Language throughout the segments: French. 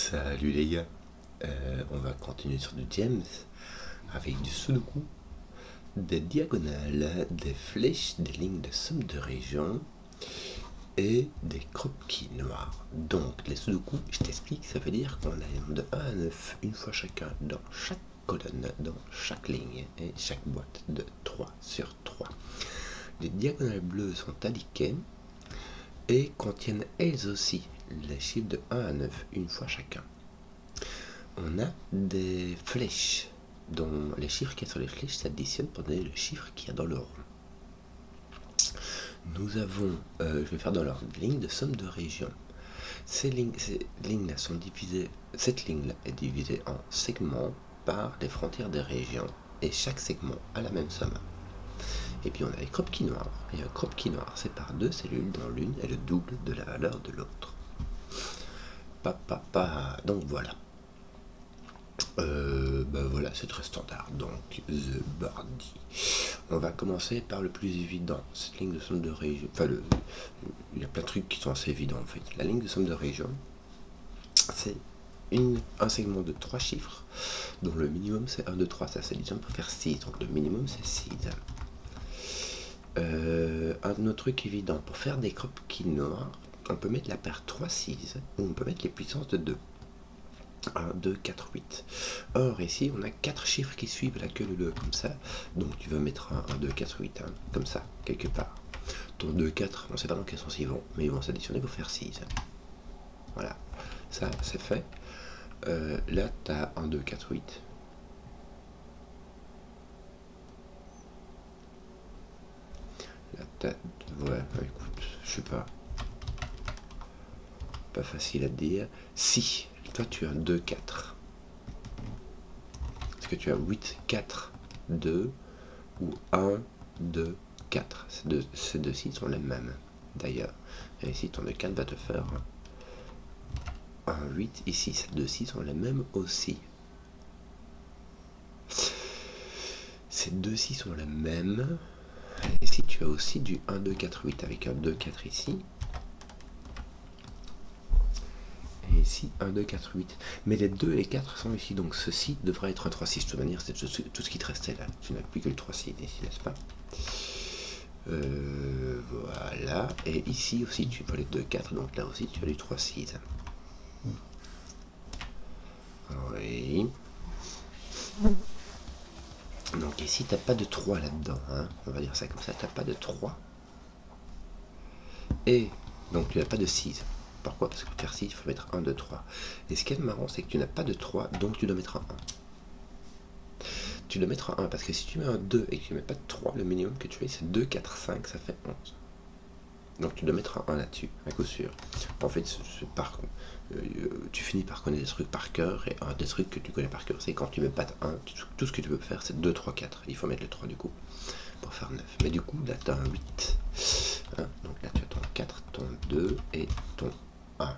Salut les gars, on va continuer sur du James avec du Sudoku, des diagonales, des flèches, des lignes de somme de région et des croquis noirs. Donc les Sudoku, je t'explique, ça veut dire qu'on a de 1 à 9 une fois chacun dans chaque colonne, dans chaque ligne et chaque boîte de 3 sur 3. Les diagonales bleues sont indiquées et contiennent elles aussi les chiffres de 1 à 9 une fois chacun. On a des flèches dont les chiffres qui sont sur les flèches s'additionnent pour donner le chiffre qu'il y a dans le rond. Nous avons, je vais faire dans leur ligne de somme de région. Ces lignes-là sont divisées, cette ligne-là est divisée en segments par les frontières des régions et chaque segment a la même somme. Et puis on a les croquis noirs, et un croquis noir sépare deux cellules dont l'une est le double de la valeur de l'autre. Donc voilà. Voilà, c'est très standard. Donc, The Bardi. On va commencer par le plus évident. Cette ligne de somme de région. Il y a plein de trucs qui sont assez évidents en fait. La ligne de somme de région, c'est un segment de 3 chiffres, dont le minimum c'est 1, 2, 3. Ça s'additionne pour faire 6. Donc le minimum c'est 6. Un autre truc évident, pour faire des croquis noirs, on peut mettre la paire 3, 6, ou on peut mettre les puissances de 2. 1, 2, 4, 8. Or, ici, on a 4 chiffres qui suivent la queue leu comme ça. Donc, tu vas mettre un 2, 4, 8, hein, comme ça, quelque part. Ton 2, 4, on ne sait pas dans quel sens ils vont, mais ils vont s'additionner pour faire 6. Voilà, ça, c'est fait. Là, tu as 1, 2, 4, 8. Là, tu as... Ouais, écoute, je sais pas. Pas facile à dire. Si, toi, tu as un 2, 4. Est-ce que tu as 8, 4, 2 ou 1, 2, 4. Ces deux-ci sont les mêmes d'ailleurs. Et ici, ton 2, 4 va te faire un 8. Ici, ces deux-ci sont les mêmes aussi. Ces deux-ci sont les mêmes. Et ici, tu as aussi du 1, 2, 4, 8 avec un 2, 4 ici. Et ici, 1, 2, 4, 8. Mais les 2 et les 4 sont ici. Donc ceci devrait être un 3, 6. De toute manière, c'est tout ce qui te restait là. Tu n'as plus que le 3, 6 ici, n'est-ce pas? Voilà. Et ici aussi, tu vois les 2, 4. Donc là aussi, tu as les 3, 6. Oui. Donc ici, tu n'as pas de 3 là-dedans. Hein. On va dire ça comme ça. Tu n'as pas de 3. Et donc, tu n'as pas de 6. Pourquoi? Parce que pour faire 6, il faut mettre 1, 2, 3. Et ce qui est marrant, c'est que tu n'as pas de 3, donc tu dois mettre un 1. Tu dois mettre un 1, parce que si tu mets un 2 et que tu ne mets pas de 3, le minimum que tu as, c'est 2, 4, 5, ça fait 11. Donc tu dois mettre un 1 là-dessus, à coup sûr. En fait, tu finis par connaître des trucs par cœur, et un des trucs que tu connais par cœur, c'est quand tu mets pas de 1, tout ce que tu peux faire, c'est 2, 3, 4. Il faut mettre le 3 du coup, pour faire 9. Mais du coup, là, tu as un 8. Hein, donc là, tu as ton 4, ton 2 et ton 1.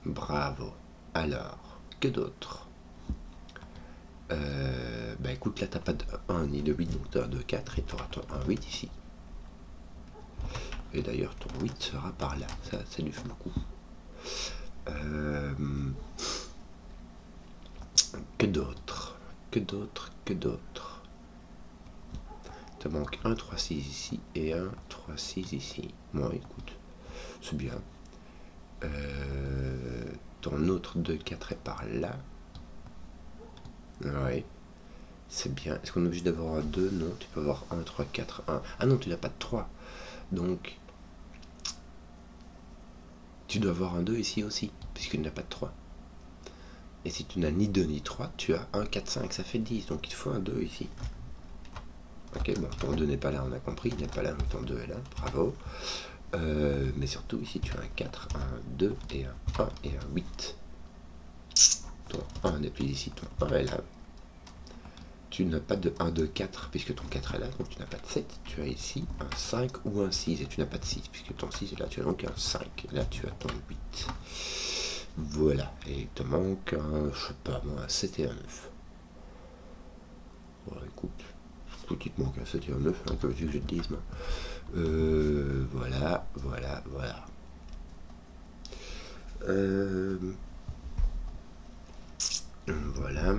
Bravo. Alors, que d'autre? Écoute, là, tu n'as pas de 1 ni de 8, donc tu as 2, 4, et tu auras ton 1, 8 ici. Et d'ailleurs, ton 8 sera par là. Ça lui fait beaucoup. Que d'autre? Tu manques un 3, 6 ici et un 3, 6 ici. Bon, écoute, c'est bien. Ton autre 2, 4 est par là. Ouais, c'est bien. Est-ce qu'on est obligé d'avoir un 2? Non, tu peux avoir 1, 3, 4, 1. Ah non, tu n'as pas de 3. Donc, tu dois avoir un 2 ici aussi, puisque tu n'as pas de 3. Et si tu n'as ni 2 ni 3, tu as 1, 4, 5, ça fait 10. Donc, il te faut un 2 ici. Ok, bon, ton 2 n'est pas là, on a compris. Il n'est pas là, mais ton 2 est là. Bravo. Mais surtout, ici, tu as un 4, un 2 et un 1 et un 8. Ton 1 n'est plus ici, ton 1 est là. Tu n'as pas de 1, 2, 4, puisque ton 4 est là, donc tu n'as pas de 7. Tu as ici un 5 ou un 6, et tu n'as pas de 6, puisque ton 6 est là. Tu as donc un 5. Là, tu as ton 8. Voilà. Et il te manque un, je sais pas moi, un 7 et un 9. Bon, écoute, il te manque un 7 et un 9, hein, que veux-tu que je te dise, moi. Voilà. Voilà.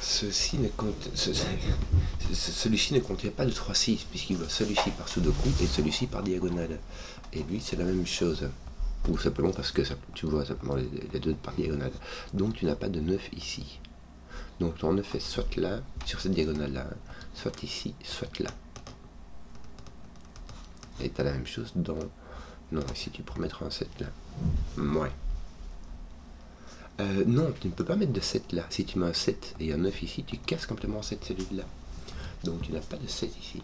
Ceci ne compte, celui-ci ne contient pas de 3-6 puisqu'il voit celui-ci par Sudoku et celui-ci par diagonale. Et lui c'est la même chose. Ou simplement parce que tu vois simplement les deux par diagonale. Donc tu n'as pas de 9 ici. Donc ton 9 est soit là, sur cette diagonale-là, soit ici, soit là. Et tu as la même chose dans... Non, ici tu pourrais mettre un 7 là. Ouais. Non, tu ne peux pas mettre de 7 là. Si tu mets un 7 et un 9 ici, tu casses complètement cette cellule-là. Donc tu n'as pas de 7 ici.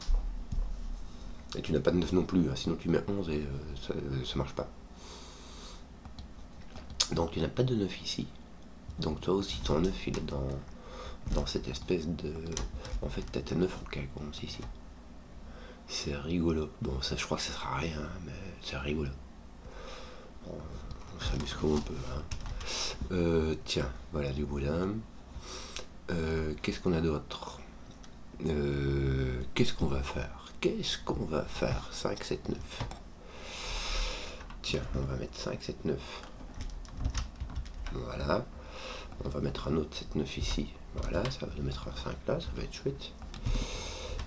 Et tu n'as pas de 9 non plus, hein, sinon tu mets 11 et ça ne marche pas. Donc tu n'as pas de 9 ici. Donc toi aussi, ton 9, il est dans cette espèce de... En fait, tu as tes 9 en quinconce ici. C'est rigolo. Bon, ça, je crois que ça sera rien, mais c'est rigolo. On s'amuse comme on peut. Tiens, voilà du boudin. Qu'est-ce qu'on a d'autre? Qu'est-ce qu'on va faire? 5, 7, 9. Tiens, on va mettre 5, 7, 9. Voilà. On va mettre un autre 7, 9 ici. Voilà, ça va nous mettre un 5 là, ça va être chouette.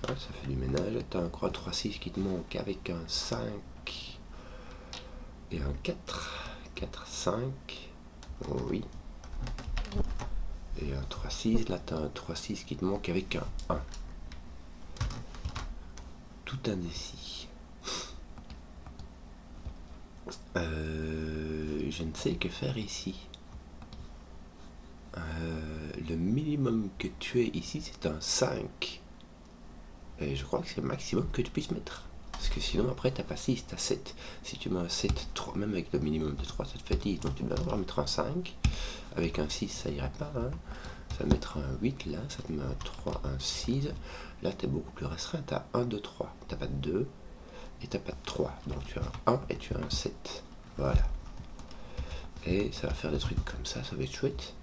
Ah, ça fait du ménage. T'as un croix 3, 6 qui te manque avec un 5 et un 4. 4, 5. Oh, oui. Et un 3, 6. Là, t'as un 3, 6 qui te manque avec un 1. Tout indécis. Je ne sais que faire ici. Le minimum que tu aies ici, c'est un 5. Et je crois que c'est le maximum que tu puisses mettre. Parce que sinon, après, t'as pas 6, t'as 7. Si tu mets un 7, 3, même avec le minimum de 3, ça te fait 10. Donc tu dois devoir mettre un 5. Avec un 6, ça irait pas. Hein. Ça va mettre un 8 là, ça te met un 3, un 6. Là, t'es beaucoup plus restreint. T'as 1, 2, 3. T'as pas de 2 et t'as pas de 3. Donc tu as un 1 et tu as un 7. Voilà. Et ça va faire des trucs comme ça va être chouette.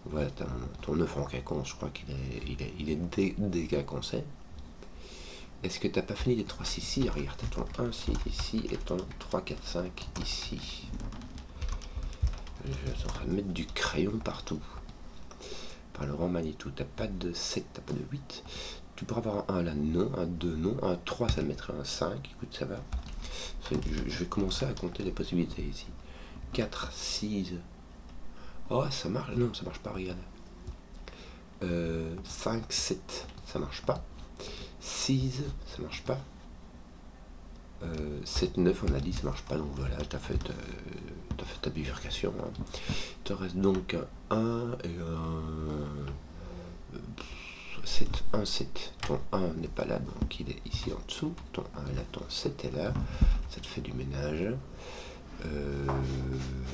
Voilà, ton 9 en quinconce, je crois qu'il est déquinconcé. Est-ce que tu n'as pas fini les 3, 6 ici? Regarde, tu as ton 1, 6 ici et ton 3, 4, 5 ici. Je suis en train de mettre du crayon partout. Par le rang Manitou, tu n'as pas de 7, tu n'as pas de 8. Tu pourras avoir un 1 là, non, un 2, non, un 3, ça mettrait un 5. Écoute, ça va. Je vais commencer à compter les possibilités ici. 4, 6. Oh, ça marche. Non, ça marche pas, regarde. 5, 7, ça marche pas. 6, ça marche pas. 7, 9, on a dit, ça marche pas. Donc voilà, t'as fait ta bifurcation. Hein. Il te reste donc un 1 et un 7. 1, 7. Ton 1 n'est pas là, donc il est ici en dessous. Ton 1 est là, ton 7 est là. Ça te fait du ménage.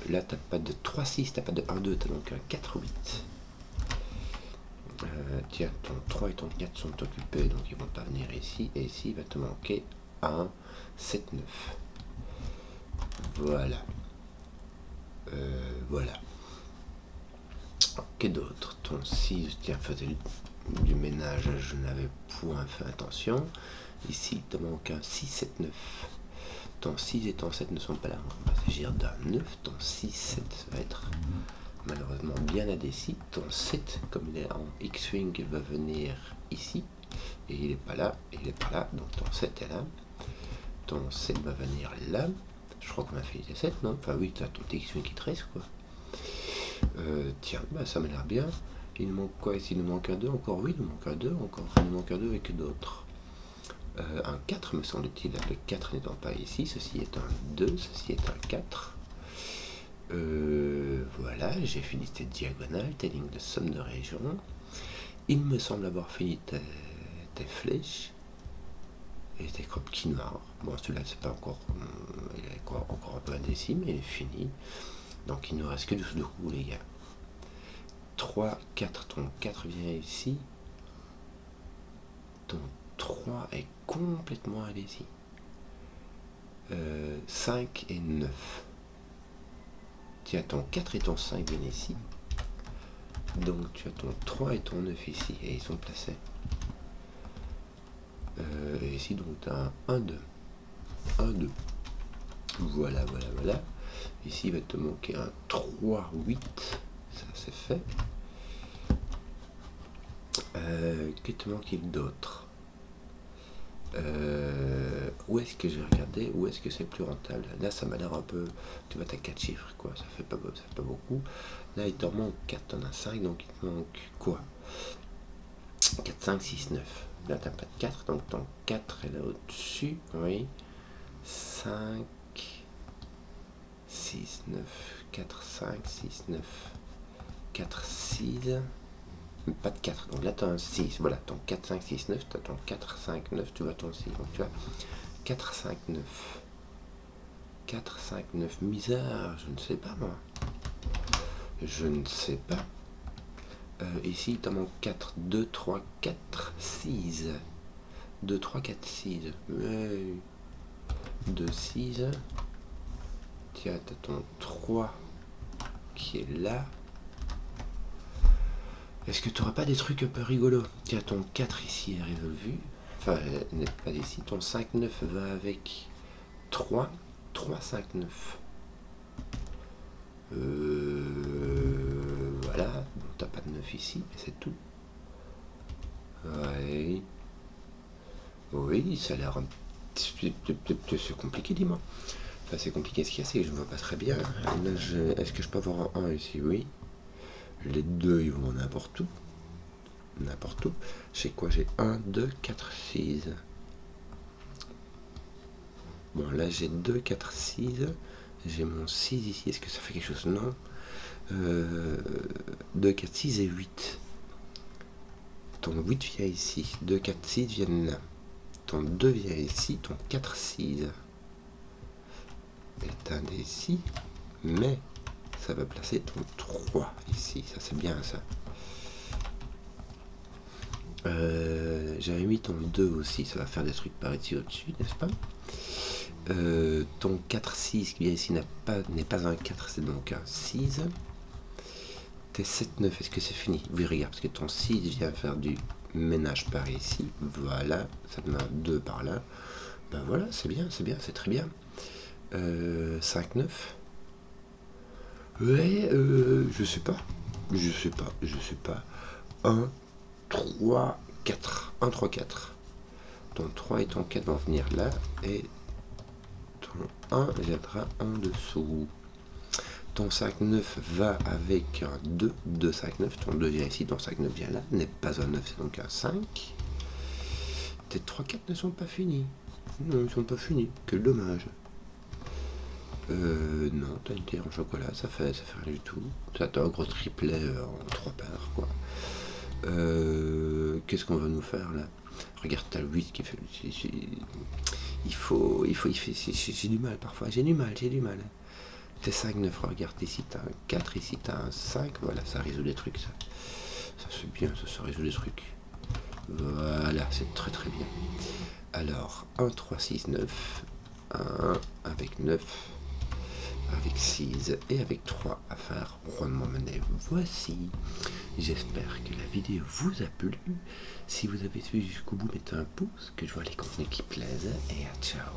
Là, t'as pas de 3, 6, t'as pas de 1, 2, t'as donc un 4, 8. Tiens, ton 3 et ton 4 sont occupés, donc ils vont pas venir ici. Et ici, il va te manquer 1, 7, 9. Voilà. Voilà. Qu'est d'autre? Ton 6, tiens, faisait du ménage, je n'avais point fait attention. Ici, il te manque un 6, 7, 9. Ton 6 et ton 7 ne sont pas là. On va s'agir d'un 9. Ton 6, 7 va être malheureusement bien indécis. Ton 7, comme il est en X-Wing, va venir ici. Et il n'est pas là. Et il n'est pas là. Donc ton 7 est là. Ton 7 va venir là. Je crois qu'on a fait les 7, non? Enfin oui, tu as ton X-Wing qui te reste, quoi. Tiens, bah, ça m'a l'air bien. Il nous manque quoi ici? Il nous manque un 2 encore? Oui, il nous manque un 2 encore. Il nous manque un 2 avec d'autres. Un 4 me semble-t-il, le 4 n'étant pas ici, ceci est un 2, ceci est un 4. Voilà, j'ai fini tes diagonales, tes lignes de somme de région. Il me semble avoir fini tes flèches et tes croquis noirs. Bon, celui-là, c'est pas encore, il est encore un peu indécis, mais il est fini. Donc il ne nous reste que du Sudoku, les gars. 3, 4, ton 4 vient ici. Ton 3 est complètement indécis. 5 et 9. Tiens, ton 4 et ton 5 viennent ici. Donc tu as ton 3 et ton 9 ici. Et ils sont placés. Et ici, donc, tu as un 2. 1, 2. Voilà. Ici, il va te manquer un 3, 8. Ça, c'est fait. Que te manque-t-il d'autre? Où est-ce que j'ai regardé? Où est-ce que c'est plus rentable? Là, ça m'a l'air un peu... Tu vois, t'as 4 chiffres, quoi. Ça fait pas beaucoup. Là, il t'en manque 4. T'en as 5, donc il te manque quoi? 4, 5, 6, 9. Là, t'as pas de 4, donc ton 4 est là au-dessus. Oui. 5, 6, 9. 4, 5, 6, 9. 4, 6... Pas de 4, donc là tu as un 6, voilà, ton 4, 5, 6, 9, tu as ton 4, 5, 9, tu vois ton 6, donc tu as 4, 5, 9, 4, 5, 9, misère, je ne sais pas moi, je ne sais pas, ici il t'en manque 4, 2, 3, 4, 6, 2, 3, 4, 6, 2, 6, tiens, tu as ton 3 qui est là. Est-ce que tu n'auras pas des trucs un peu rigolos? Tiens, ton 4 ici est résolu. Enfin, n'est pas ici. Ton 5, 9 va avec 3. 3, 5, 9. Voilà. Bon, t'as pas de 9 ici, mais c'est tout. Ouais. Oui, ça a l'air un petit peu... C'est compliqué, dis-moi. Enfin, c'est compliqué. Ce qu'il y a, c'est que je ne vois pas très bien. Là, est-ce que je peux avoir un 1 ici? Oui. Les deux, ils vont n'importe où. N'importe où. C'est quoi? J'ai 1, 2, 4, 6. Bon, là, j'ai 2, 4, 6. J'ai mon 6 ici. Est-ce que ça fait quelque chose? Non. 2, 4, 6 et 8. Ton 8 vient ici. 2, 4, 6 viennent là. Ton 2 vient ici. Ton 4, 6 est un ici. Mais ça va placer ton 3 ici. Ça, c'est bien, ça. J'avais mis ton 2 aussi. Ça va faire des trucs par ici au-dessus, n'est-ce pas? Ton 4, 6 qui vient ici n'est pas un 4, c'est donc un 6. Tes 7, 9, est-ce que c'est fini? Oui, regarde, parce que ton 6 vient faire du ménage par ici. Voilà, ça te met un 2 par là. Ben voilà, c'est bien, c'est très bien. 5, 9. Ouais, je sais pas. 1, 3, 4. 1, 3, 4. Ton 3 et ton 4 vont venir là. Et ton 1 viendra en dessous. Ton 5, 9 va avec un 2. 2, 5, 9. Ton 2 vient ici. Ton 5, 9 vient là. N'est pas un 9, c'est donc un 5. Tes 3, 4 ne sont pas finis. Non, ils sont pas finis. Quel dommage. Non, t'as une terre en chocolat, ça fait rien du tout. Ça t'as un gros triplet en 3 parts, quoi. Qu'est-ce qu'on va nous faire là? Regarde, t'as le 8 qui fait... J'ai du mal parfois, j'ai du mal. T'es 5, 9, regarde, ici t'as un 4, ici t'as un 5, voilà, ça résout des trucs, ça. Ça c'est bien, ça résout des trucs. Voilà, c'est très très bien. Alors, 1, 3, 6, 9, 1 avec 9, avec 6 et avec 3 à faire rondement mené. Voici. J'espère que la vidéo vous a plu. Si vous avez suivi jusqu'au bout, mettez un pouce, que je vois les contenus qui plaisent, et à ciao.